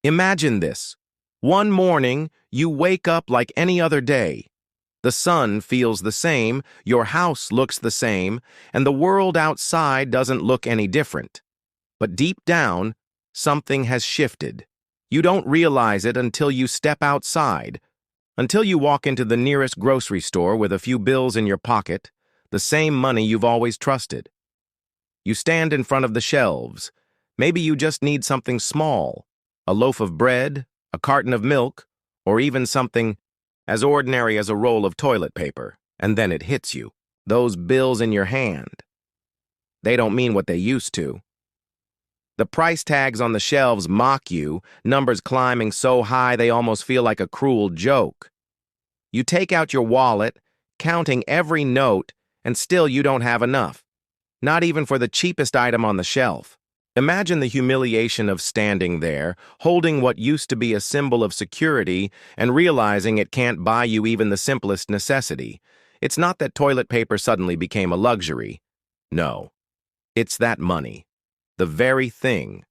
Imagine this. One morning, you wake up like any other day. The sun feels the same, your house looks the same, and the world outside doesn't look any different. But deep down, something has shifted. You don't realize it until you step outside, until you walk into the nearest grocery store with a few bills in your pocket, the same money you've always trusted. You stand in front of the shelves. Maybe you just need something small, a loaf of bread, a carton of milk, or even something as ordinary as a roll of toilet paper, and then it hits you. Those bills in your hand. They don't mean what they used to. The price tags on the shelves mock you, numbers climbing so high they almost feel like a cruel joke. You take out your wallet, counting every note, and still you don't have enough. Not even for the cheapest item on the shelf. Imagine the humiliation of standing there, holding what used to be a symbol of security and realizing it can't buy you even the simplest necessity. It's not that toilet paper suddenly became a luxury. No, it's that money, the very thing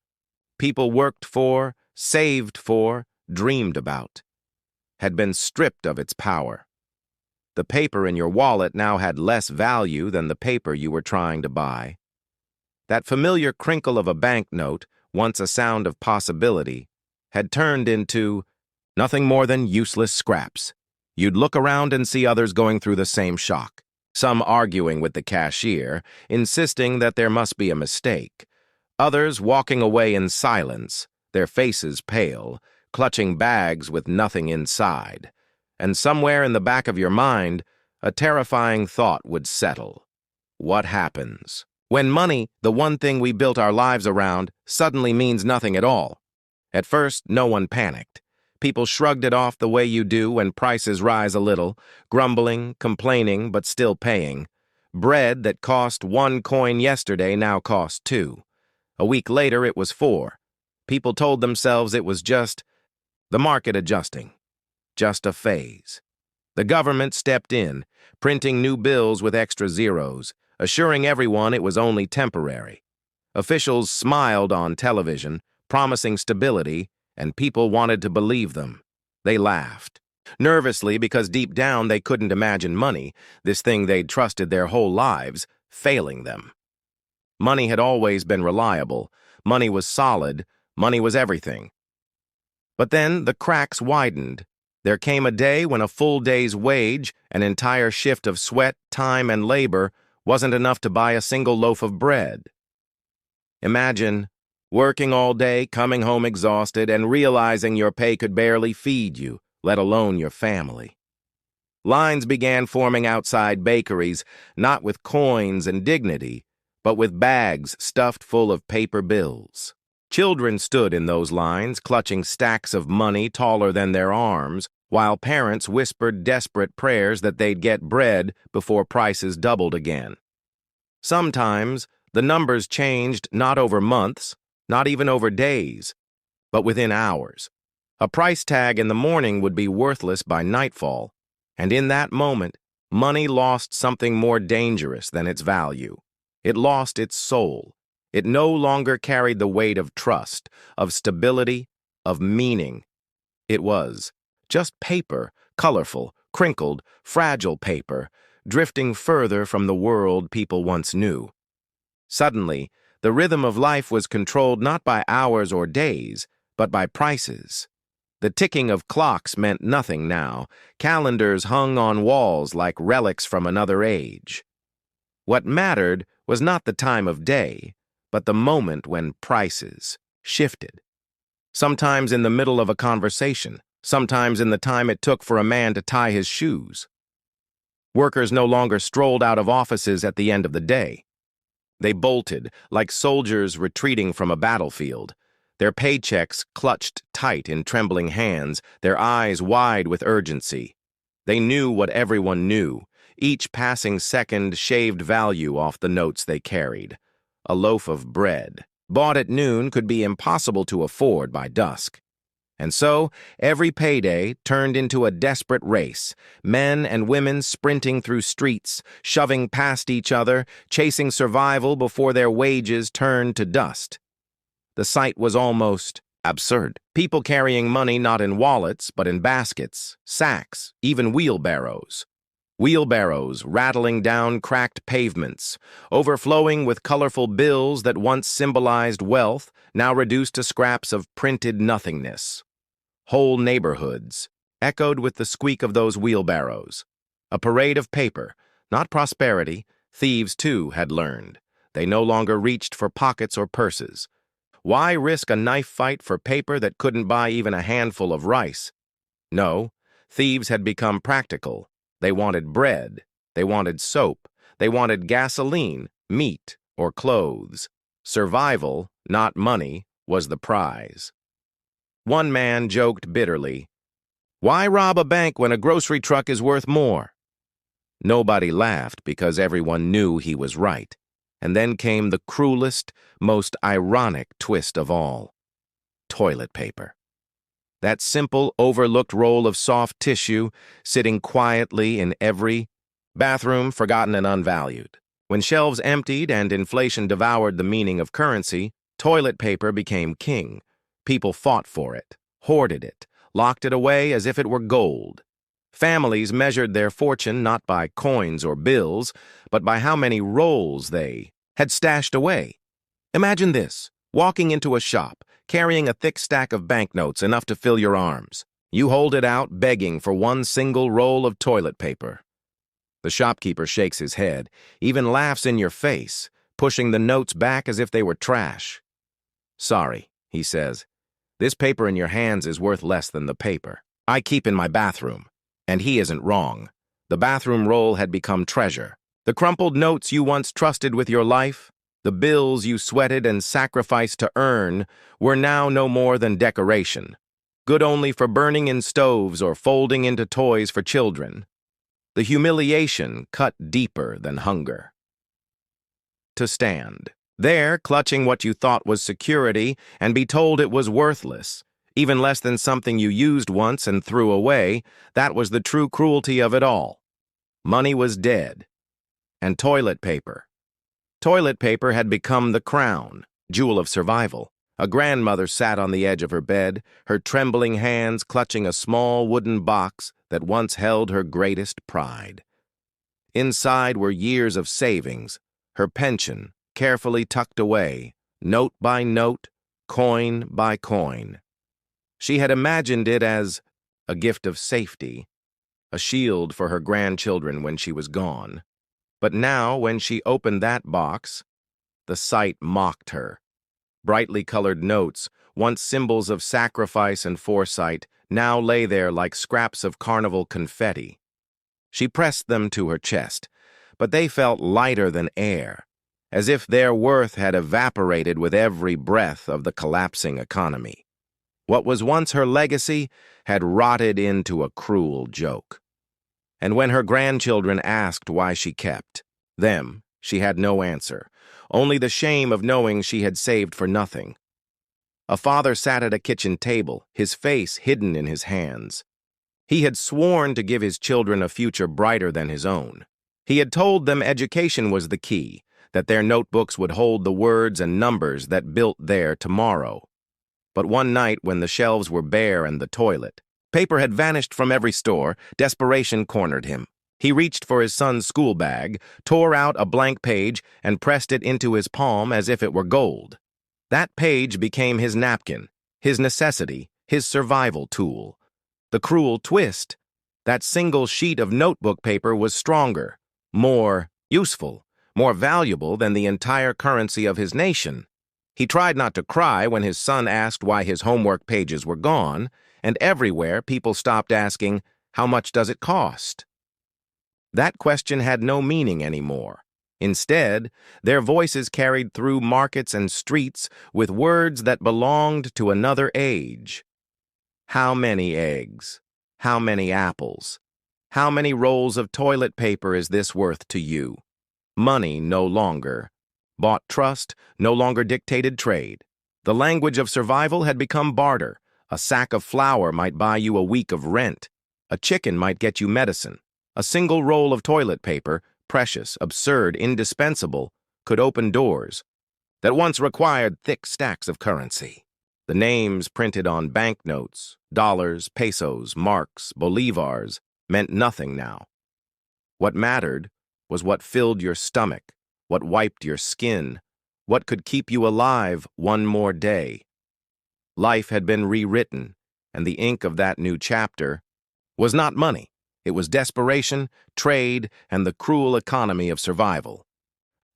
people worked for, saved for, dreamed about, had been stripped of its power. The paper in your wallet now had less value than the paper you were trying to buy. That familiar crinkle of a banknote, once a sound of possibility, had turned into nothing more than useless scraps. You'd look around and see others going through the same shock, some arguing with the cashier, insisting that there must be a mistake, others walking away in silence, their faces pale, clutching bags with nothing inside. And somewhere in the back of your mind, a terrifying thought would settle. What happens when money, the one thing we built our lives around, suddenly means nothing at all? At first, no one panicked. People shrugged it off the way you do when prices rise a little, grumbling, complaining, but still paying. Bread that cost 1 coin yesterday now cost 2. A week later, it was 4. People told themselves it was just the market adjusting, just a phase. The government stepped in, printing new bills with extra zeros, assuring everyone it was only temporary. Officials smiled on television, promising stability, and people wanted to believe them. They laughed, nervously because deep down they couldn't imagine money, this thing they'd trusted their whole lives, failing them. Money had always been reliable. Money was solid. Money was everything. But then the cracks widened. There came a day when a full day's wage, an entire shift of sweat, time, and labor, wasn't enough to buy a single loaf of bread. Imagine working all day, coming home exhausted, and realizing your pay could barely feed you, let alone your family. Lines began forming outside bakeries, not with coins and dignity, but with bags stuffed full of paper bills. Children stood in those lines, clutching stacks of money taller than their arms, while parents whispered desperate prayers that they'd get bread before prices doubled again. Sometimes, the numbers changed not over months, not even over days, but within hours. A price tag in the morning would be worthless by nightfall, and in that moment, money lost something more dangerous than its value. It lost its soul. It no longer carried the weight of trust, of stability, of meaning. It was just paper, colorful, crinkled, fragile paper, drifting further from the world people once knew. Suddenly, the rhythm of life was controlled not by hours or days, but by prices. The ticking of clocks meant nothing now. Calendars hung on walls like relics from another age. What mattered was not the time of day, but the moment when prices shifted. Sometimes in the middle of a conversation, sometimes in the time it took for a man to tie his shoes. Workers no longer strolled out of offices at the end of the day. They bolted, like soldiers retreating from a battlefield, their paychecks clutched tight in trembling hands, their eyes wide with urgency. They knew what everyone knew. Each passing second shaved value off the notes they carried. A loaf of bread, bought at noon, could be impossible to afford by dusk. And so, every payday turned into a desperate race, men and women sprinting through streets, shoving past each other, chasing survival before their wages turned to dust. The sight was almost Absurd. People carrying money not in wallets, but in baskets, sacks, even wheelbarrows. Wheelbarrows rattling down cracked pavements, overflowing with colorful bills that once symbolized wealth, now reduced to scraps of printed nothingness. Whole neighborhoods echoed with the squeak of those wheelbarrows. A parade of paper, not prosperity, thieves too had learned. They no longer reached for pockets or purses. Why risk a knife fight for paper that couldn't buy even a handful of rice? No, thieves had become practical. They wanted bread, they wanted soap, they wanted gasoline, meat, or clothes. Survival, not money, was the prize. One man joked bitterly, "Why rob a bank when a grocery truck is worth more?" Nobody laughed because everyone knew he was right. And then came the cruelest, most ironic twist of all. Toilet paper. That simple, overlooked roll of soft tissue sitting quietly in every bathroom, forgotten and unvalued. When shelves emptied and inflation devoured the meaning of currency, toilet paper became king. People fought for it, hoarded it, locked it away as if it were gold. Families measured their fortune not by coins or bills, but by how many rolls they had stashed away. Imagine this, walking into a shop, carrying a thick stack of banknotes enough to fill your arms. You hold it out, begging for one single roll of toilet paper. The shopkeeper shakes his head, even laughs in your face, pushing the notes back as if they were trash. "Sorry," he says. "This paper in your hands is worth less than the paper I keep in my bathroom." And he isn't wrong. The bathroom roll had become treasure. The crumpled notes you once trusted with your life, the bills you sweated and sacrificed to earn, were now no more than decoration, good only for burning in stoves or folding into toys for children. The humiliation cut deeper than hunger. To stand there, clutching what you thought was security, and be told it was worthless, even less than something you used once and threw away, that was the true cruelty of it all. Money was dead. And toilet paper. Toilet paper had become the crown, jewel of survival. A grandmother sat on the edge of her bed, her trembling hands clutching a small wooden box that once held her greatest pride. Inside were years of savings, her pension, carefully tucked away, note by note, coin by coin. She had imagined it as a gift of safety, a shield for her grandchildren when she was gone. But now, when she opened that box, the sight mocked her. Brightly colored notes, once symbols of sacrifice and foresight, now lay there like scraps of carnival confetti. She pressed them to her chest, but they felt lighter than air, as if their worth had evaporated with every breath of the collapsing economy. What was once her legacy had rotted into a cruel joke. And when her grandchildren asked why she kept them, she had no answer, only the shame of knowing she had saved for nothing. A father sat at a kitchen table, his face hidden in his hands. He had sworn to give his children a future brighter than his own. He had told them education was the key, that their notebooks would hold the words and numbers that built their tomorrow. But one night, when the shelves were bare and the toilet paper had vanished from every store, desperation cornered him. He reached for his son's school bag, tore out a blank page, and pressed it into his palm as if it were gold. That page became his napkin, his necessity, his survival tool. The cruel twist: that single sheet of notebook paper was stronger, more useful, more valuable than the entire currency of his nation. He tried not to cry when his son asked why his homework pages were gone, and everywhere people stopped asking, "How much does it cost?" That question had no meaning anymore. Instead, their voices carried through markets and streets with words that belonged to another age. How many eggs? How many apples? How many rolls of toilet paper is this worth to you? Money no longer bought trust, no longer dictated trade. The language of survival had become barter. A sack of flour might buy you a week of rent. A chicken might get you medicine. A single roll of toilet paper, precious, absurd, indispensable, could open doors that once required thick stacks of currency. The names printed on banknotes, dollars, pesos, marks, bolivars, meant nothing now. What mattered was what filled your stomach, what wiped your skin, what could keep you alive one more day. Life had been rewritten, and the ink of that new chapter was not money. It was desperation, trade, and the cruel economy of survival.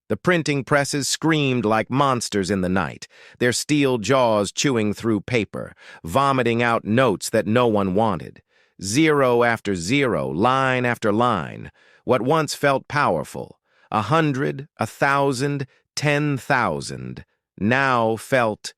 The printing presses screamed like monsters in the night, their steel jaws chewing through paper, vomiting out notes that no one wanted. Zero after zero, line after line, what once felt powerful, 100, 1,000, 10,000, now felt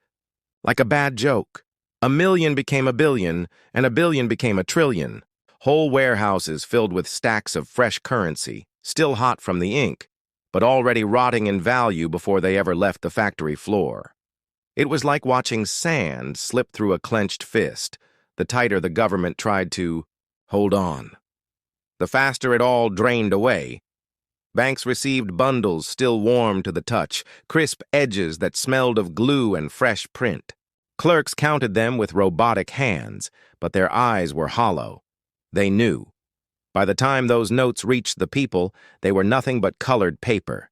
like a bad joke. A million became a billion, and a billion became a trillion. Whole warehouses filled with stacks of fresh currency, still hot from the ink, but already rotting in value before they ever left the factory floor. It was like watching sand slip through a clenched fist. The tighter the government tried to hold on, the faster it all drained away. Banks received bundles still warm to the touch, crisp edges that smelled of glue and fresh print. Clerks counted them with robotic hands, but their eyes were hollow. They knew. By the time those notes reached the people, they were nothing but colored paper.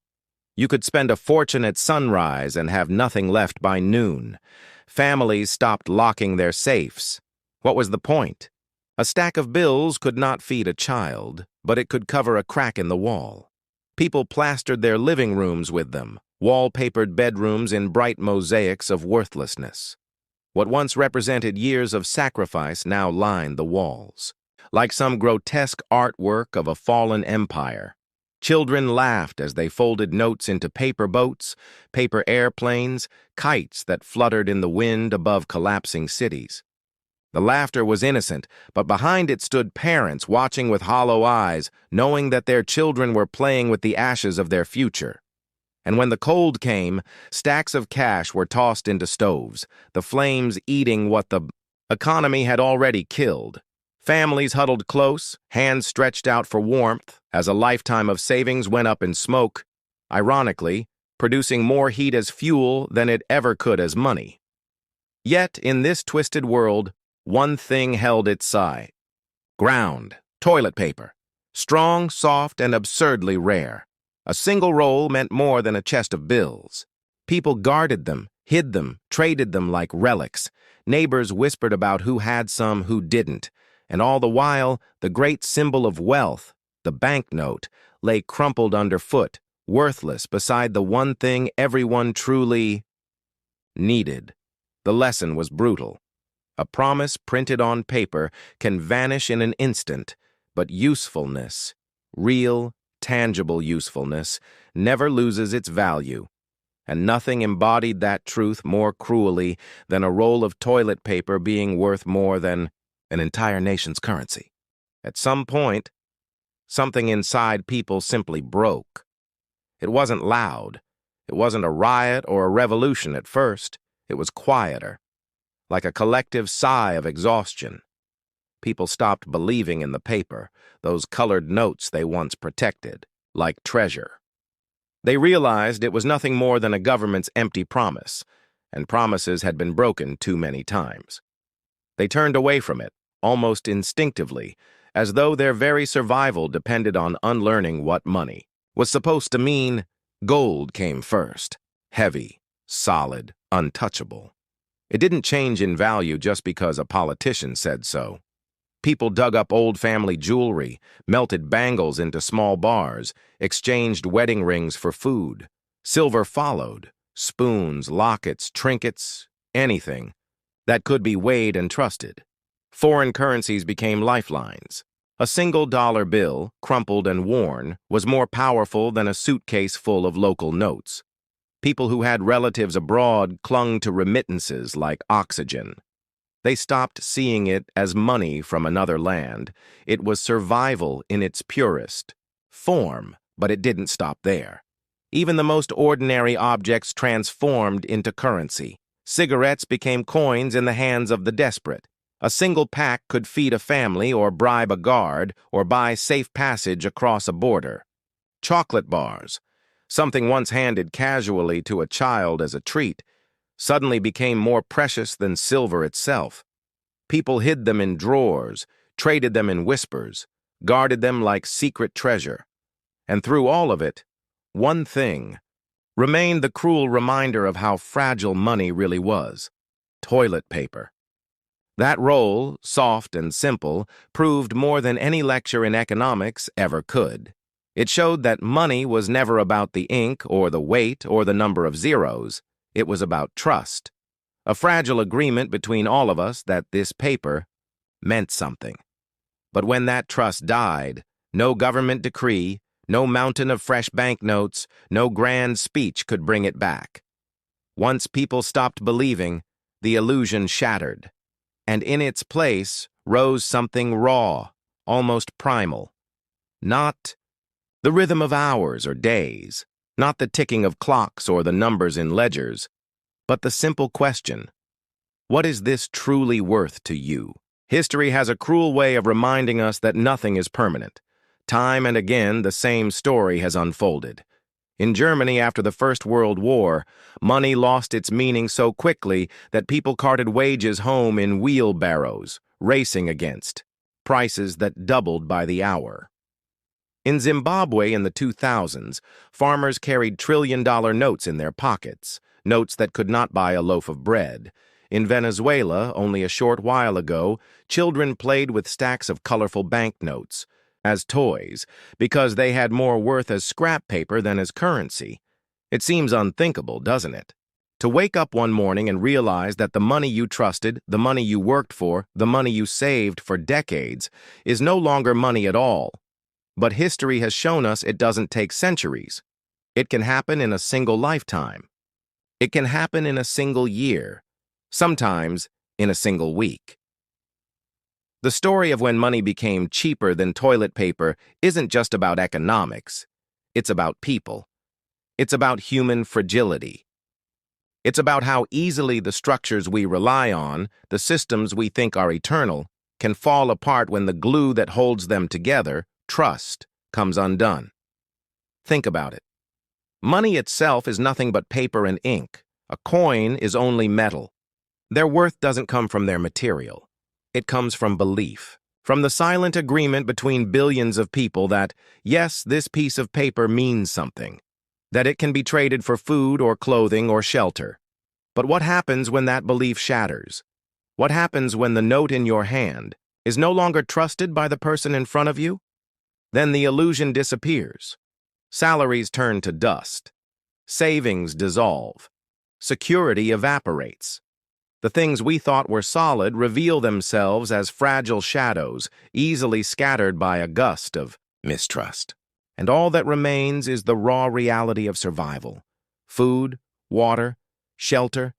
You could spend a fortune at sunrise and have nothing left by noon. Families stopped locking their safes. What was the point? A stack of bills could not feed a child, but it could cover a crack in the wall. People plastered their living rooms with them, wallpapered bedrooms in bright mosaics of worthlessness. What once represented years of sacrifice now lined the walls, like some grotesque artwork of a fallen empire. Children laughed as they folded notes into paper boats, paper airplanes, kites that fluttered in the wind above collapsing cities. The laughter was innocent, but behind it stood parents watching with hollow eyes, knowing that their children were playing with the ashes of their future. And when the cold came, stacks of cash were tossed into stoves, the flames eating what the economy had already killed. Families huddled close, hands stretched out for warmth, as a lifetime of savings went up in smoke, ironically, producing more heat as fuel than it ever could as money. Yet, in this twisted world, one thing held its side. Ground, toilet paper. Strong, soft, and absurdly rare. A single roll meant more than a chest of bills. People guarded them, hid them, traded them like relics. Neighbors whispered about who had some, who didn't. And all the while, the great symbol of wealth, the banknote, lay crumpled underfoot, worthless beside the one thing everyone truly needed. The lesson was brutal. A promise printed on paper can vanish in an instant, but usefulness, real, tangible usefulness, never loses its value. And nothing embodied that truth more cruelly than a roll of toilet paper being worth more than an entire nation's currency. At some point, something inside people simply broke. It wasn't loud. It wasn't a riot or a revolution at first. It was quieter, like a collective sigh of exhaustion. People stopped believing in the paper, those colored notes they once protected, like treasure. They realized it was nothing more than a government's empty promise, and promises had been broken too many times. They turned away from it, almost instinctively, as though their very survival depended on unlearning what money was supposed to mean. Gold came first, heavy, solid, untouchable. It didn't change in value just because a politician said so. People dug up old family jewelry, melted bangles into small bars, exchanged wedding rings for food. Silver followed, spoons, lockets, trinkets, anything that could be weighed and trusted. Foreign currencies became lifelines. A single dollar bill, crumpled and worn, was more powerful than a suitcase full of local notes. People who had relatives abroad clung to remittances like oxygen. They stopped seeing it as money from another land. It was survival in its purest form, but it didn't stop there. Even the most ordinary objects transformed into currency. Cigarettes became coins in the hands of the desperate. A single pack could feed a family or bribe a guard or buy safe passage across a border. Chocolate bars, something once handed casually to a child as a treat, suddenly became more precious than silver itself. People hid them in drawers, traded them in whispers, guarded them like secret treasure. And through all of it, one thing remained: the cruel reminder of how fragile money really was: toilet paper. That roll, soft and simple, proved more than any lecture in economics ever could. It showed that money was never about the ink or the weight or the number of zeros. It was about trust, a fragile agreement between all of us that this paper meant something. But when that trust died, no government decree, no mountain of fresh banknotes, no grand speech could bring it back. Once people stopped believing, the illusion shattered, and in its place rose something raw, almost primal. Not the rhythm of hours or days, not the ticking of clocks or the numbers in ledgers, but the simple question: what is this truly worth to you? History has a cruel way of reminding us that nothing is permanent. Time and again, the same story has unfolded. In Germany after the First World War, money lost its meaning so quickly that people carted wages home in wheelbarrows, racing against prices that doubled by the hour. In Zimbabwe in the 2000s, farmers carried trillion-dollar notes in their pockets, notes that could not buy a loaf of bread. In Venezuela, only a short while ago, children played with stacks of colorful banknotes as toys because they had more worth as scrap paper than as currency. It seems unthinkable, doesn't it? To wake up one morning and realize that the money you trusted, the money you worked for, the money you saved for decades, is no longer money at all. But history has shown us it doesn't take centuries. It can happen in a single lifetime. It can happen in a single year, sometimes in a single week. The story of when money became cheaper than toilet paper isn't just about economics. It's about people. It's about human fragility. It's about how easily the structures we rely on, the systems we think are eternal, can fall apart when the glue that holds them together, trust, comes undone. Think about it. Money itself is nothing but paper and ink. A coin is only metal. Their worth doesn't come from their material. It comes from belief, from the silent agreement between billions of people that, yes, this piece of paper means something, that it can be traded for food or clothing or shelter. But what happens when that belief shatters? What happens when the note in your hand is no longer trusted by the person in front of you? Then the illusion disappears. Salaries turn to dust. Savings dissolve. Security evaporates. The things we thought were solid reveal themselves as fragile shadows, easily scattered by a gust of mistrust. And all that remains is the raw reality of survival. Food, water, shelter,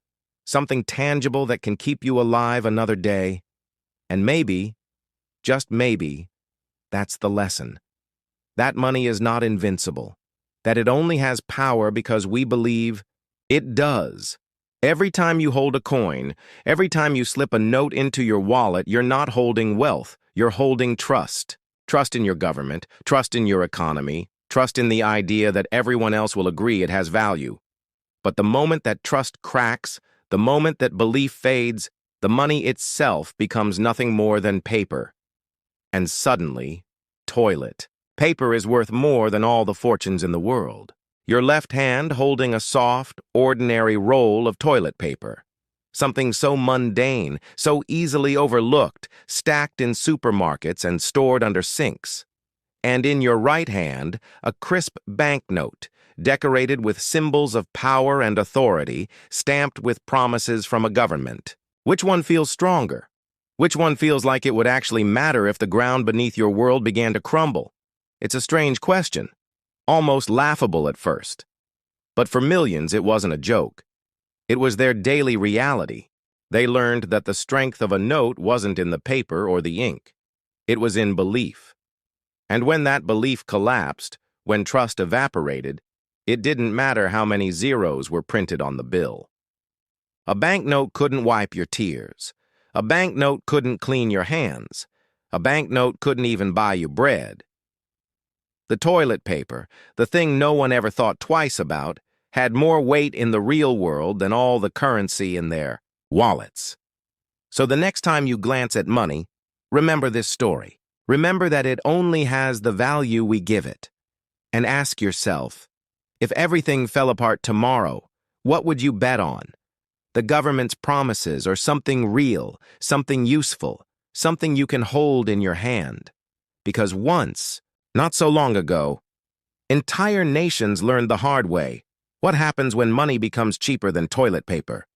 something tangible that can keep you alive another day. And maybe, just maybe, that's the lesson. That money is not invincible. That it only has power because we believe it does. Every time you hold a coin, every time you slip a note into your wallet, you're not holding wealth, you're holding trust. Trust in your government, trust in your economy, trust in the idea that everyone else will agree it has value. But the moment that trust cracks, the moment that belief fades, the money itself becomes nothing more than paper. And suddenly, toilet. Paper is worth more than all the fortunes in the world. Your left hand holding a soft, ordinary roll of toilet paper. Something so mundane, so easily overlooked, stacked in supermarkets and stored under sinks. And in your right hand, a crisp banknote, decorated with symbols of power and authority, stamped with promises from a government. Which one feels stronger? Which one feels like it would actually matter if the ground beneath your world began to crumble? It's a strange question. Almost laughable at first. But for millions, it wasn't a joke. It was their daily reality. They learned that the strength of a note wasn't in the paper or the ink. It was in belief. And when that belief collapsed, when trust evaporated, it didn't matter how many zeros were printed on the bill. A banknote couldn't wipe your tears. A banknote couldn't clean your hands. A banknote couldn't even buy you bread. The toilet paper, the thing no one ever thought twice about, had more weight in the real world than all the currency in their wallets. So the next time you glance at money, remember this story. Remember that it only has the value we give it. And ask yourself, if everything fell apart tomorrow, what would you bet on? The government's promises or something real, something useful, something you can hold in your hand? Because once, not so long ago, entire nations learned the hard way. What happens when money becomes cheaper than toilet paper?